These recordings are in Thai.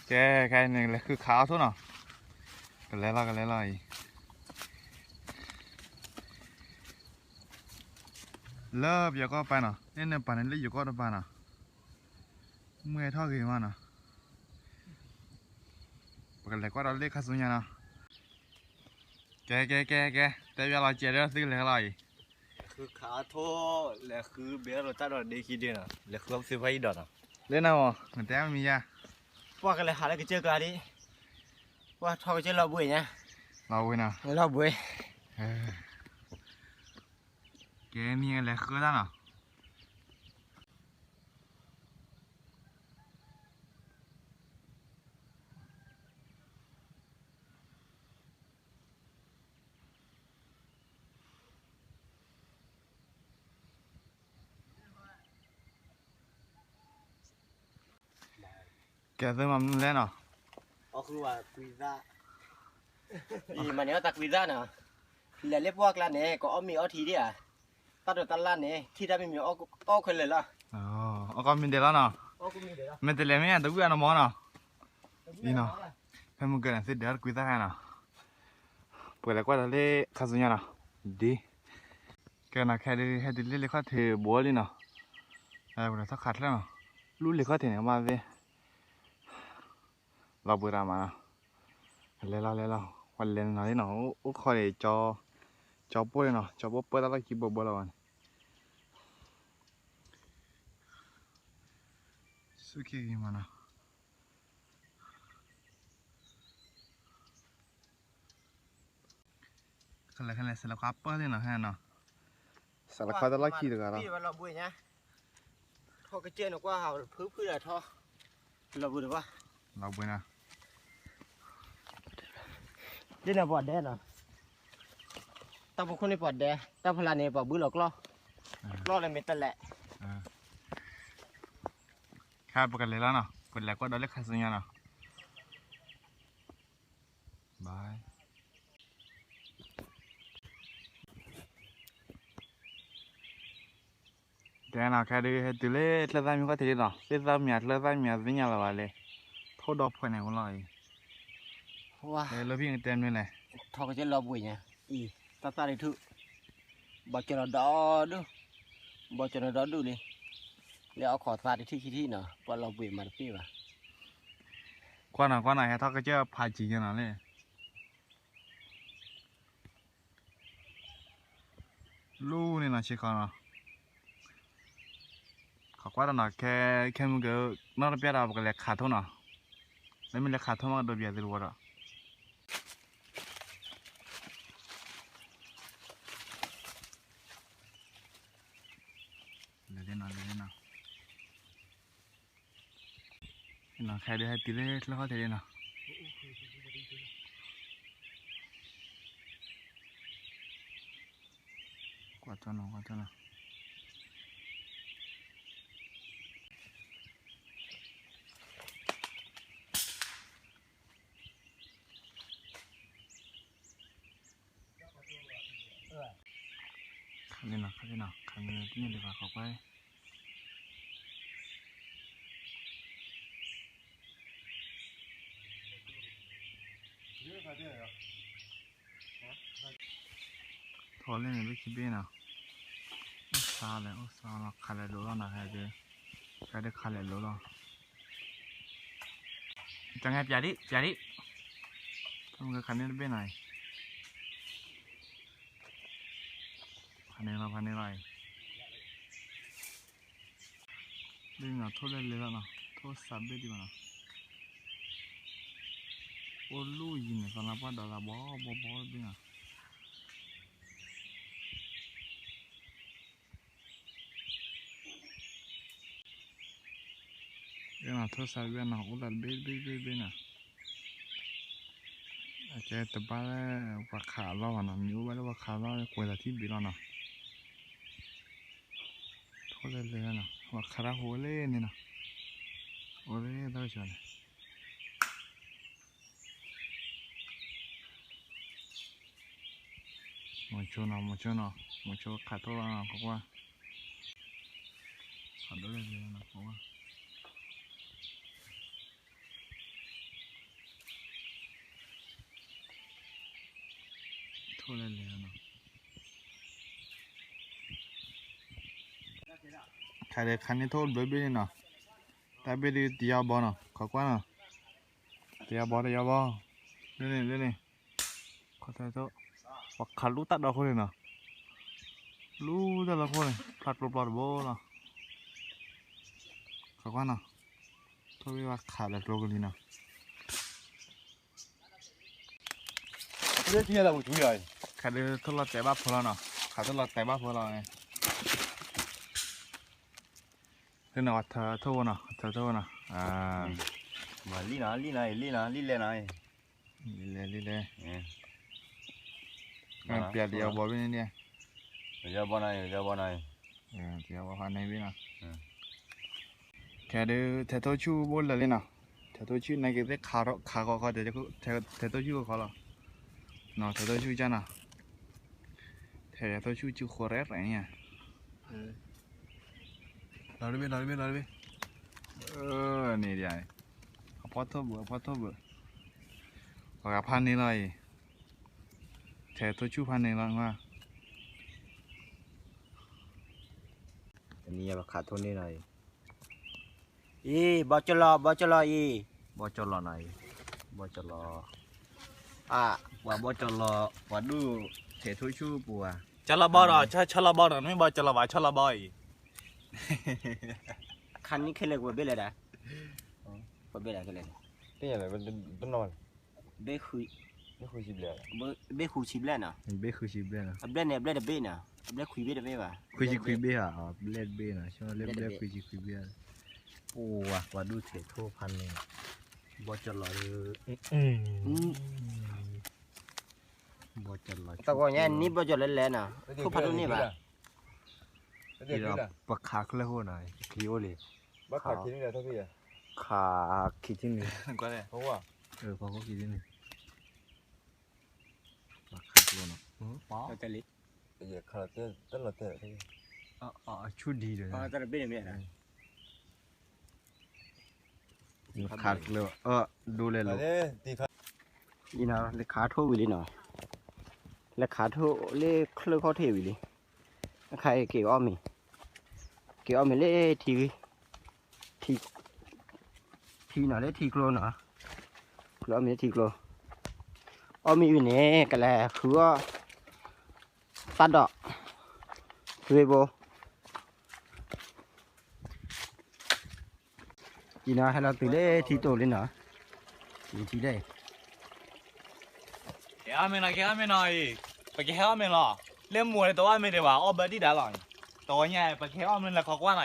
cái này là cứ khá thôi nào cái lấy là lớp giờ có bài nào nên là bài này lấy giờ có được bài nào mười thao gì mà nào cái này có đó lấy khá số nhà nào cái tại vì là chơi đó thì lấy làคือขาโทและคือเบียร์รสชาติดีขี้ดีนะและคือซื้อไว้ดอกนะ lấy nào người taมีà ว่ากันเลยหาอะไรก็เจอกันดิว่าทอก็เจอเราบุ้ยเนี่ย เราเว้ยนะ เราบุ้ย cái này là khứa đó nào cái thứ mà mình lên nào อ๋อคือว่าควิซ่าอีมันเนี่ยตักควิซ่านะแล้วเรียกว่ากันเนี่ยก็เอามีเอาทีเดียวตัดตัวตัดล้านเนี่ยที่ได้ไม่มีเอาคนเลยล่ะ con mình để đó nào เอากูมีเดี๋ยว mình để lấy mấy anh tụi nó món nào đi nào phải một cái này sẽ để quý ta hay nào bữa lại qua đây lấy khá số nhà nào đi cái nào khai đi hay đi lấy khá thì bố đi nào đây bữa nay sắp khátแล้วlúc lấy khá thì này mà vềเราbữa nào mà lấyเราวันเล่นnào đấy nào út khỏi để cho bố đi nào cho bố bữa đó là kịp bố rồi suki gimana kalau salah apa sih nah kan salah kata lagi tu kan พี่ว่าเราบุ้ยเนี่ยทอก็เจอหนูว่าหาพื้นพื้นอะทอเราบุ้ยหรือวะ เราบุญนะ นี่นะปอดแดนนะตาพวกคนในปอดแดนตาพลานในปอดบื้อหลอกล่ออะไรไม่ตันแหละ ข้าประกันเลยแล้วเนาะกดแล้วก็ได้เล็กขายสัญญาเนาะบายแต่เนาะแค่ดูให้ตัวเล็กแล้วได้มีก็ทีเนาะเล็กแล้วมีอะไรสัญญาละวันเลยโทษดอกคนไหนคนลอย ว้า แล้วพี่เต็มเลย ทอก็จะรอบุ้ยเนี่ยอีตาได้ทุบอกจะรอดอดูบอกจะรอดอดูเลยแล้วเอาขอตาได้ที่เนาะพอเราบุ้ยมาพี่วะ กว่าหน่อยให้ทอก็จะพาจีกันหน่อยเลยลูนี่นะชิคอนเนาะขอกว่าหน่อยแค่มึงก็นอกเปียดาบอกเลยขาดทุนเนาะแล้วมีเลยขาดทุนมากโดนเบียดรู้ว่าเลยนะน้องใครได้ให้ตีเล็กแล้วก็เทเลยนะกวาดตัวน้องขันเลยนะขันเลยนี่เลยว่าเขาไปถอดเล่นไม่คิดเบ้นะซาเลยขาเลยรู้แล้วนะใครได้ขาเลยรู้แล้วจังไงจ่าดิทำเงินคันนี้ได้ไหนพันนี้ไรดึงอ่ะโทษเลยแล้วนะโทษซับได้ดีมั้ยนะโอ้ลูยินเนี่ยตอนนั้นว่าดอลลาร์บอดึงอ่ะยังอ่ะโทษซับเบี้ยนะโอ้ดัลเบ้นะอาจจะแต่บ้านว่าขาล้อนะมีว่าแล้วว่าขาล้อกว่าที่บีแล้วนะโทษเลยนะว่าขาหัวเล่นนี่นะโอ้เล่นได้ใช่ไหมmuchoขาตัวนะเขาว่าขาด้วยเลยนะเขาว่า ทั่วเลยเนาะใครเด็กคันนี้ทั่วเบบเนาะแต่เบดีตียาบอเนาะขอกว่าเนาะตียาบอเรื่องนี้ขอโทษว่าขาลูตัดดอกคนเลยเนาะลูตัดดอกคนเลยพลัดปลอดโบเนาะขอกว่าเนาะทั่วไปว่าขาดแล้วโรกลีเนาะเรื่องที่เราจุยเลย ขาดเลยทั่วเราแต่บ้าพอแล้วเนาะขาดทั่วเราแต่บ้าพอแล้วไงเรื่องว่าเธอทั่วเนาะมาลีน่าลีเลยนะลีเลยเปียเดียวบอลเป็นเนี่ยเดี๋ยวบ่นายเดียวบอลพันในวินะแค่เดือเทตัวชูบอลเลยนะเทตัวชูในเก็บขาก็เดี๋ยวเทตัวชูก็เขาละเนาะเทตัวชูจ้านะเทตัวชูจูขวดอะไรเนี่ยเราได้ไหมนี่เดี๋ยวพอทบก็พันนี่เลยเทตัวชูพันนี่ละว่าอันนี้ว่าขาดทุนนี่หน่อยบอจลอบอจลอไหนบอจลอว่าบอจลอว่าดูเททุชูปัว ชลบอร์ชลบอร์ไม่บอชลบอชลบอยคันนี้เคยเลิกว่าเบลเลยนะว่าเบลอะไรเคยเลิกเป็นอะไรเป็นนอนเบคุยชิบเลยเบคุยชิบเลยนะ เบคุยชิบเลยนะเบลเนี่ยเบลเดเบนะเบลคุยเบลเดเบว่ะคุยเบอ่ะเบลเบนะใช่ไหมเบลคุยเบโอ้ว่าดูเททุพันนี่บอจลอบอจลอแต่ก่อนเนี่ยนี่บอจลเล่นๆนะทุพันนี่ป่ะที่เราปักขาขึ้นเลยหัวหน่อยคลีโอเลยบักขาคิดนี่แหละท่านพี่อ่ะขาคิดที่นี่ก็ได้เพราะว่าเพราะเขาคิดที่นี่ปักขาขึ้นเนาะป๋อจะลิเดี๋ยวขาดเต้นต้นละเต้นท่านพี่ชุดดีเลยนะจะเป็นยังไงนะขาดเลยดูเลยลูกนี่นะเลขาทั่ววิลิเนาะเลขาทั่วเลคลื่นข้อเทวิลิใครเกี่ยวมีเลทีหน่อยเลทีโกลเนาะเกี่ยวมีทีโกลมีอยู่เนี่ยกันแหละคือว่าตัดดอกคือโบจีน่าให้เราตื่นเลทีโตเลยเนาะทีได้แกไม่หน่อยไปแกไม่หรอเล่มมวยตัวไม่ได้ว่าเบอร์ดี้ได้หรอตัวเนี่ยไปแกไม่ละเขาว่าไหน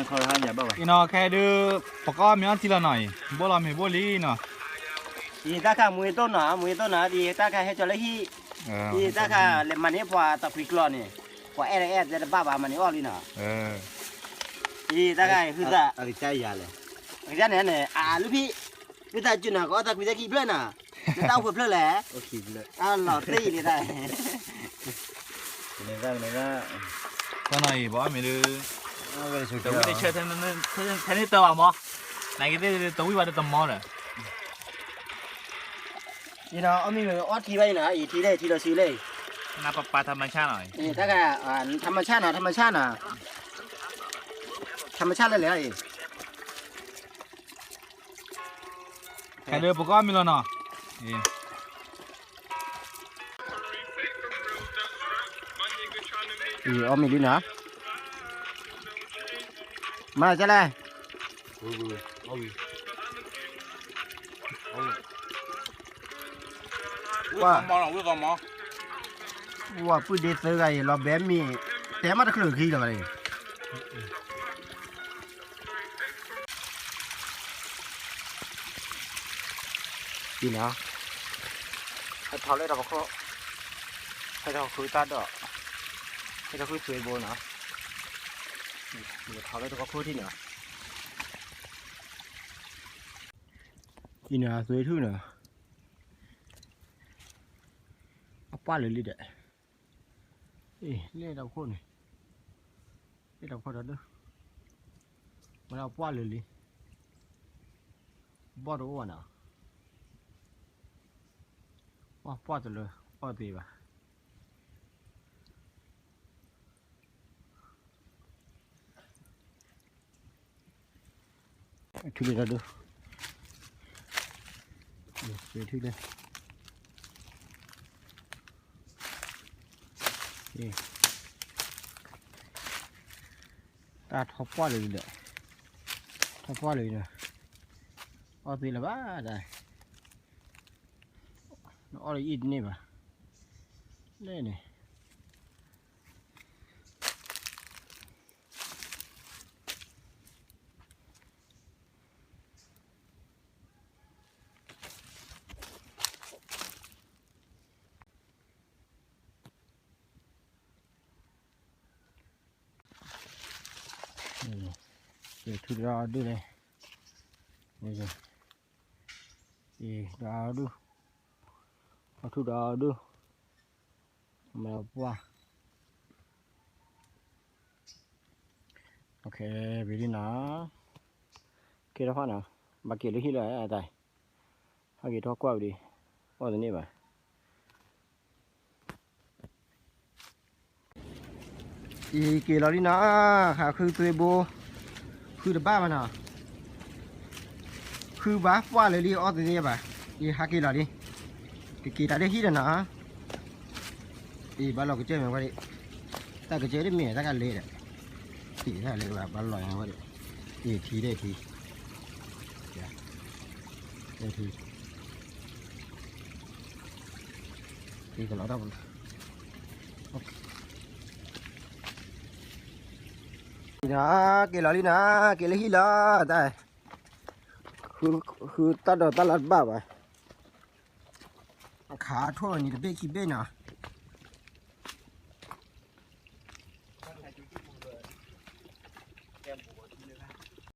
เขาให้อย่าบ้าอีน้องแค่ดูปกติมีอันที่ละหน่อยบ่เราไม่บ่ลีเนาะอีตาข้ามวยต้นหนาดีตาข้าให้จระเข้อีตาข้าเล่มมันนี่พอตะกุยกลอนนี่พอจะบ้ามันนี่อ้อลีเนาะอีตาข้าคือจะอะไรใจยาเลยใจเนี่ยลูกพี่คือจะจุนน่ะก็ตะกุยจะกี่เพื่อนน่ะจะเต้าเพื่อนแหละโอเคเลยหล่อตีนี่ได้เนี่ยก็ก็หน่อยบ่ไม่ดูแต่ไม่ได้เชื่อท่านนี่ตัวมั้งไหนก็ได้ตัววิวัฒน์ตัวมั้งเลยนี่เนาะมีออดทีไว้นะอีทีได้ทีละซีเลยน่าปลาธรรมชาติหน่อยนี่ถ้าแกธรรมชาติเลยเลยแค่เดือปกติมีแล้วเนาะมีดีนะมาจะเลยว่าพูดเด็ดเลยเราแบบมีแต่มาตะคลื่นขี้เลยดีนะให้ทอเลยเราก็ให้เราคุยตัดดอกให้เราคุยสวยโบนะทอเลยเราก็คุยที่เหนือดีนะสวยทุ่นเนาะป้าเลยลิดอ่ะเล่ดาวโคตรนี่เล่ดาวโคตรเด้อมันเอาป้าเลยลิ บ่รู้ว่าเนาะว่าป้อจะเลยป้อตีป่ะทุเรศดูเดี๋ยวทุเรศนี่ตาท็อปป้อเลยเลยท็อปป้อเลยเนาะป้อตีละบ้าได้เอาเลยอินนี่ป่ะนี่เดี๋ยวทุเรศดูเลยนี่สิดาวดูเอาทุดาวดูมาปัวโอเคไปดีนะเกี่ยวกับนะบางเกี่ยวกับที่อะไรอะไรถ้าเกี่ยวกับกว่าดีว่าตัวนี้ป่ะเกี่ยวกับที่นะค่ะคือตัวโบคือบ้ามันนะคือบ้าปัวเลยดีอ๋อตัวนี้ป่ะหาเกี่ยวกับที่กี่ตาได้ที่นะบ้านเราก็เจอเหมือนกันแต่ก็เจอได้เมียแต่กันเลยแหละตีได้เลยแบบบ้านลอยอย่างว่าทีได้ทีก็เราต้องนี่นะเกล้าลีนะเกล้าฮีลาได้คือตัดตลาดบ้าไปขาทั่วนี่จะเบะขี้เบะนะ